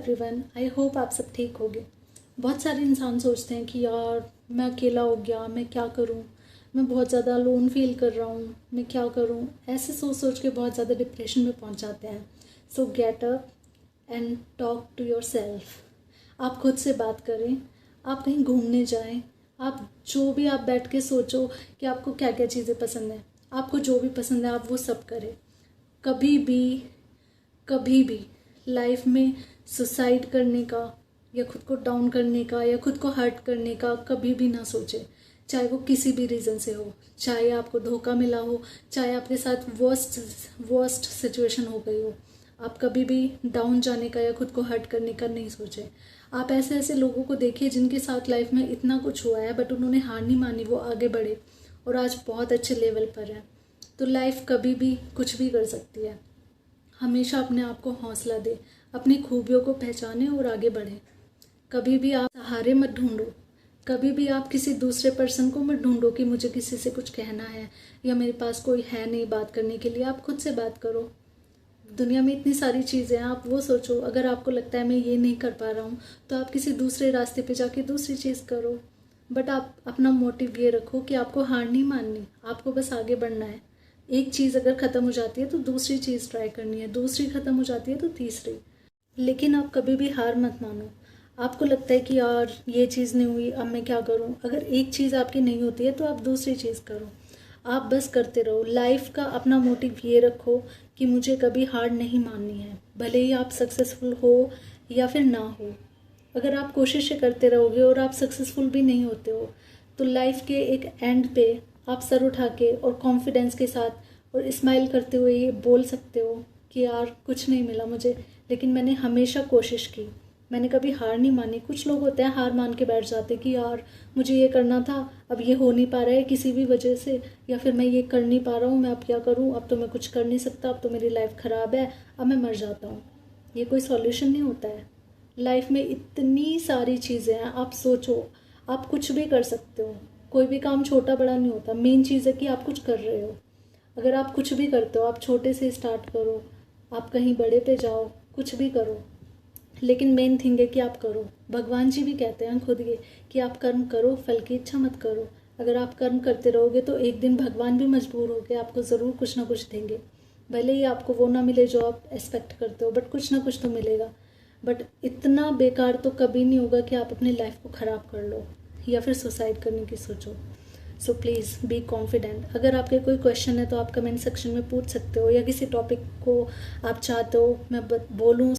Everyone, I hope आप सब ठीक होगे। बहुत सारे इंसान सोचते हैं कि यार मैं अकेला हो गया, मैं क्या करूं, मैं बहुत ज़्यादा लोन फील कर रहा हूं, मैं क्या करूं। ऐसे सोच सोच के बहुत ज़्यादा डिप्रेशन में पहुंच जाते हैं। So get up and talk to yourself. आप खुद से बात करें, आप कहीं घूमने जाएं, आप जो भी आप बैठ के सोचो कि आपको क्या क्या चीज़ें पसंद हैं, आपको जो भी पसंद है आप वो सब करें। कभी भी लाइफ में सुसाइड करने का या खुद को डाउन करने का या खुद को हर्ट करने का कभी भी ना सोचे। चाहे वो किसी भी रीज़न से हो, चाहे आपको धोखा मिला हो, चाहे आपके साथ वर्स्ट सिचुएशन हो गई हो, आप कभी भी डाउन जाने का या खुद को हर्ट करने का नहीं सोचे। आप ऐसे ऐसे लोगों को देखिए जिनके साथ लाइफ में इतना कुछ हुआ है बट उन्होंने हार नहीं मानी, वो आगे बढ़े और आज बहुत अच्छे लेवल पर है। तो लाइफ कभी भी कुछ भी कर सकती है। हमेशा अपने आप को हौसला दे, अपनी खूबियों को पहचाने और आगे बढ़े। कभी भी आप सहारे मत ढूंढो, कभी भी आप किसी दूसरे पर्सन को मत ढूंढो कि मुझे किसी से कुछ कहना है या मेरे पास कोई है नहीं बात करने के लिए। आप खुद से बात करो। दुनिया में इतनी सारी चीज़ें हैं, आप वो सोचो। अगर आपको लगता है मैं ये नहीं कर पा रहा हूँ तो आप किसी दूसरे रास्ते पे जाके दूसरी चीज़ करो। बट आप अपना मोटिव ये रखो कि आपको हार नहीं माननी, आपको बस आगे बढ़ना है। एक चीज़ अगर ख़त्म हो जाती है तो दूसरी चीज़ ट्राई करनी है, दूसरी ख़त्म हो जाती है तो तीसरी। लेकिन आप कभी भी हार मत मानो। आपको लगता है कि यार ये चीज़ नहीं हुई, अब मैं क्या करूं। अगर एक चीज़ आपकी नहीं होती है तो आप दूसरी चीज़ करो। आप बस करते रहो। लाइफ का अपना मोटिव ये रखो कि मुझे कभी हार नहीं माननी है, भले ही आप सक्सेसफुल हो या फिर ना हो। अगर आप कोशिशें करते रहोगे और आप सक्सेसफुल भी नहीं होते हो तो लाइफ के एक एंड पे आप सर उठा के और कॉन्फिडेंस के साथ और स्माइल करते हुए ये बोल सकते हो कि यार कुछ नहीं मिला मुझे, लेकिन मैंने हमेशा कोशिश की, मैंने कभी हार नहीं मानी। कुछ लोग होते हैं हार मान के बैठ जाते कि यार मुझे ये करना था, अब ये हो नहीं पा रहा है किसी भी वजह से, या फिर मैं ये कर नहीं पा रहा हूँ, मैं अब क्या करूँ, अब तो मैं कुछ कर नहीं सकता, अब तो मेरी लाइफ ख़राब है, अब मैं मर जाता हूँ। ये कोई सॉल्यूशन नहीं होता है। लाइफ में इतनी सारी चीज़ें हैं, आप सोचो, आप कुछ भी कर सकते हो। कोई भी काम छोटा बड़ा नहीं होता, मेन चीज़ है कि आप कुछ कर रहे हो। अगर आप कुछ भी करते हो, आप छोटे से स्टार्ट करो, आप कहीं बड़े पे जाओ, कुछ भी करो, लेकिन मेन थिंग है कि आप करो। भगवान जी भी कहते हैं खुद ये कि आप कर्म करो, फल की इच्छा मत करो। अगर आप कर्म करते रहोगे तो एक दिन भगवान भी मजबूर होकर आपको ज़रूर कुछ ना कुछ देंगे। भले ही आपको वो ना मिले जो आप एक्सपेक्ट करते हो, बट कुछ ना कुछ तो मिलेगा। बट इतना बेकार तो कभी नहीं होगा कि आप अपनी लाइफ को ख़राब कर लो या फिर सुसाइड करने की सोचो। So please be confident. अगर आपके कोई क्वेश्चन है तो आप कमेंट सेक्शन में पूछ सकते हो, या किसी टॉपिक को आप चाहते हो मैं बोलूँ